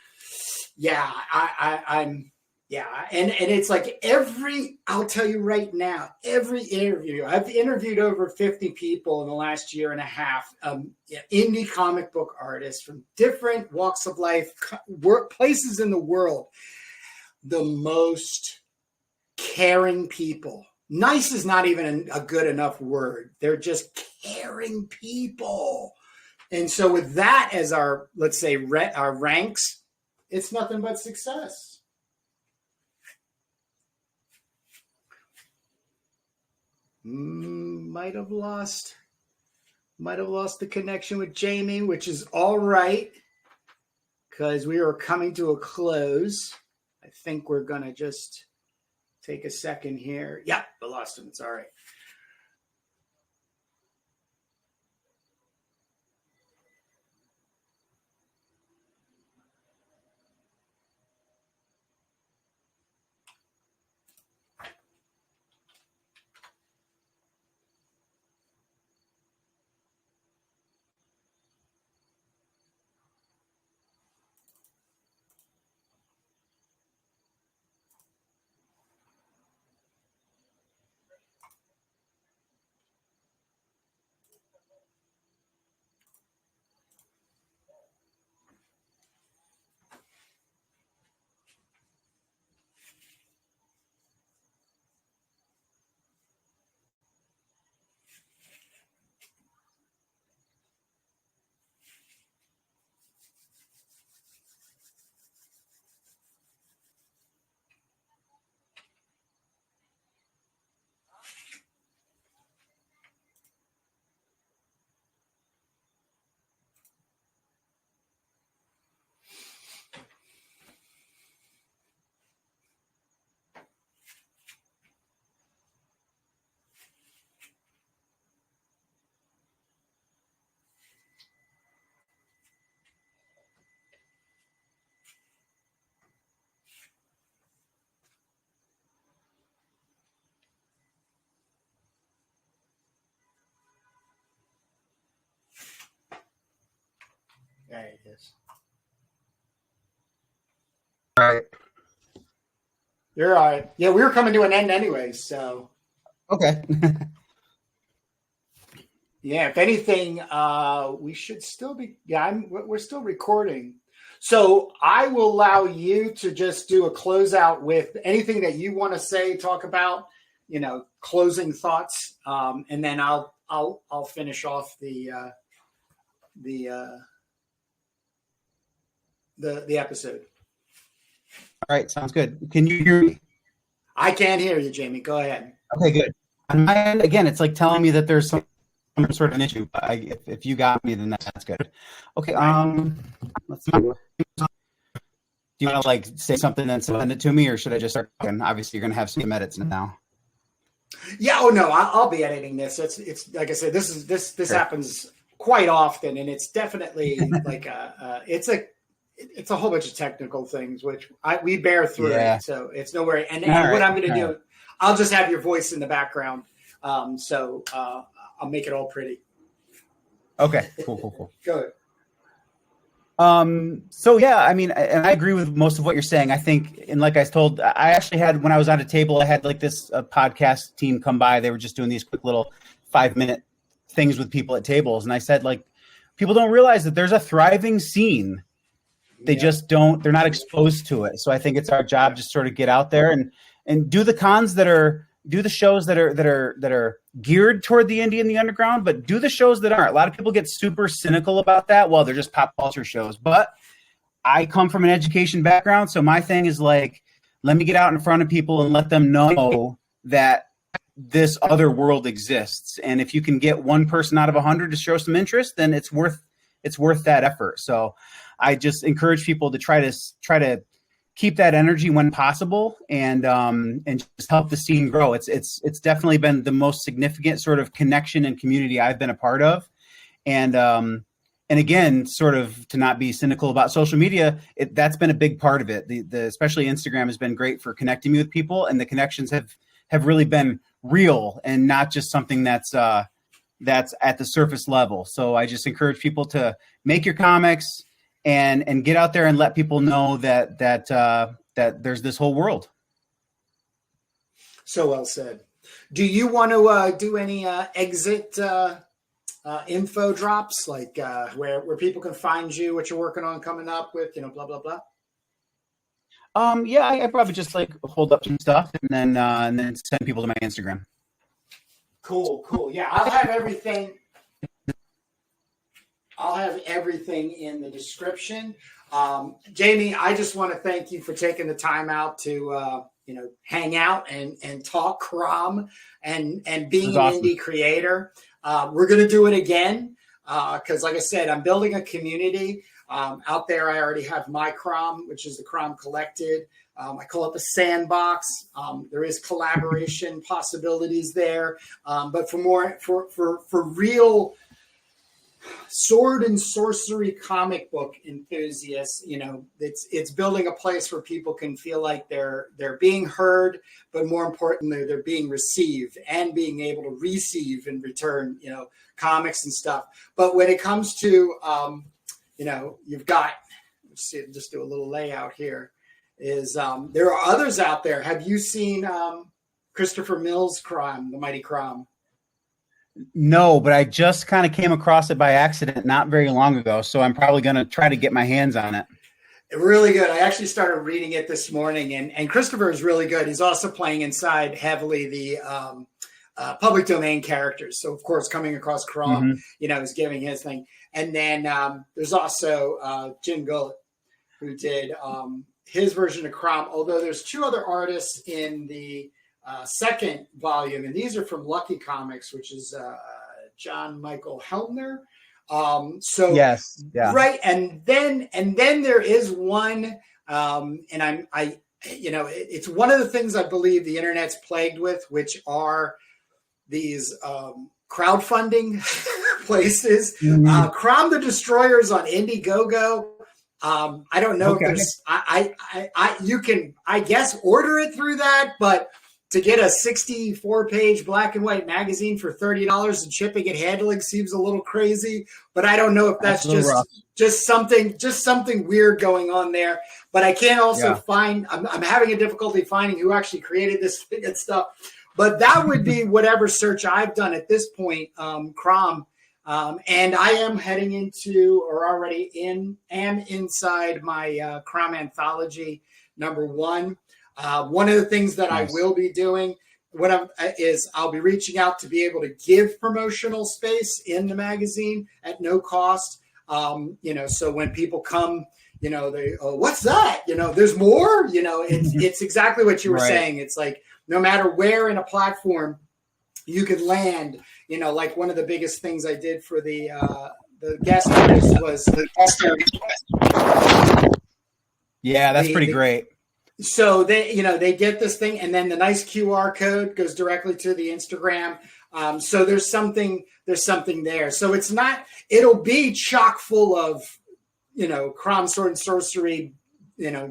I'm and it's like I'll tell you right now, every interview, I've interviewed over 50 people in the last year and a half, indie comic book artists from different walks of life, places in the world, the most caring people. Nice is not even a good enough word. They're just caring people. And so with that as our, let's say, our ranks, it's nothing but success. Might have lost the connection with Jamie, which is all right, because we are coming to a close. I think we're going to just take a second here. Yeah, I lost him. It's all right. is. All right. You're all right. Yeah, we were coming to an end anyway, so. Okay. Yeah, if anything, we should still be. Yeah, we're still recording. So I will allow you to just do a closeout with anything that you want to say, talk about, closing thoughts, and then I'll finish off the episode. All right, sounds good. Can you hear me? I can't hear you, Jamie. Go ahead. Okay, good. On my end, again, it's like telling me that there's some sort of an issue. But if you got me, then that's good. Okay. Let's see. Do you want to say something and send it to me, or should I just start talking? Obviously, you're going to have some edits now. Yeah. Oh no, I'll be editing this. It's like I said. This sure. Happens quite often, and it's definitely it's a whole bunch of technical things which we bear through. Yeah. It, so it's no worry. And what I'm going to do, I'll just have your voice in the background. So I'll make it all pretty. Okay. Cool. Good. So yeah, I mean, and I agree with most of what you're saying. I think, and like I told, I actually had, when I was at a table, I had this podcast team come by. They were just doing these quick little 5-minute things with people at tables. And I said, people don't realize that there's a thriving scene. They just don't, they're not exposed to it. So I think it's our job to sort of get out there and do the cons do the shows that are geared toward the indie and the underground, but do the shows that aren't. A lot of people get super cynical about that. Well, they're just pop culture shows, but I come from an education background. So my thing is let me get out in front of people and let them know that this other world exists. And if you can get one person out of 100 to show some interest, then it's worth that effort. So I just encourage people to try to keep that energy when possible and just help the scene grow. It's definitely been the most significant sort of connection and community I've been a part of. And again, sort of to not be cynical about social media, that's been a big part of it. Especially Instagram has been great for connecting me with people, and the connections have really been real and not just something that's at the surface level. So I just encourage people to make your comics and get out there and let people know that there's this whole world. So well said. Do you want to do any exit info drops, where people can find you, what you're working on, coming up with, blah blah blah? Yeah, I probably just hold up some stuff and then send people to my Instagram. Cool. Yeah, I'll have everything in the description. Jamie, I just want to thank you for taking the time out to hang out and talk CROM and being an indie creator. We're going to do it again because, like I said, I'm building a community out there. I already have my CROM, which is the CROM Collected. I call it the sandbox. There is collaboration possibilities there, but for real sword and sorcery comic book enthusiasts, it's building a place where people can feel like they're being heard, but more importantly, they're being received and being able to receive in return, comics and stuff. But when it comes to, you've got, let's see, just do a little layout here. There are others out there. Have you seen Christopher Mills' CROM, The Mighty CROM? No, but I just kind of came across it by accident not very long ago, so I'm probably going to try to get my hands on it. Really good. I actually started reading it this morning, and Christopher is really good. He's also playing inside heavily the public domain characters. So, of course, coming across CROM, is giving his thing. And then there's also Jim Gullett, who did his version of CROM, although there's two other artists in the second volume, and these are from Lucky Comics, which is John Michael Helmner. Yes, yeah, right, and then there is one, and it's one of the things I believe the internet's plagued with, which are these crowdfunding places. CROM the Destroyers on Indiegogo. I don't know if there's you can, I guess, order it through that, but to get a 64-page black and white magazine for $30 and shipping and handling seems a little crazy, but I don't know if that's just something weird going on there. But I can't also find, I'm having a difficulty finding who actually created this and stuff. But that would be whatever search I've done at this point, CROM. And I am heading into, or already am inside my CROM Anthology #1. One of the things that I will be doing I'll be reaching out to be able to give promotional space in the magazine at no cost. So when people come, they, what's that? There's more, it's exactly what you were saying. It's like, no matter where in a platform you could land, like one of the biggest things I did for the guest artist was that's pretty great. So they get this thing, and then the nice QR code goes directly to the Instagram. So there's something there. So it'll be chock full of, CROM Sword and Sorcery,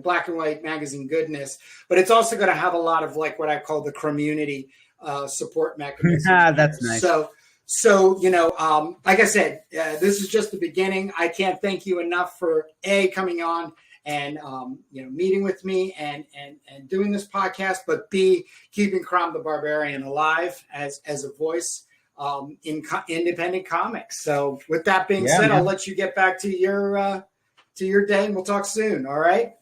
black and white magazine goodness, but it's also going to have a lot of like what I call the community support mechanism. That's nice. So like I said, this is just the beginning. I can't thank you enough for coming on and meeting with me and doing this podcast, but B, keeping CROM the Barbarian alive as a voice in independent comics. So with that being said, I'll let you get back to your day, and we'll talk soon. All right.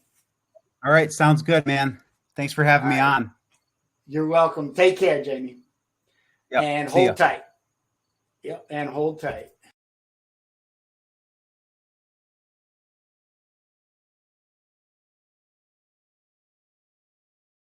All right. Sounds good, man. Thanks for having me on. You're welcome. Take care, Jamie. Yep. And hold tight. Yep. And hold tight.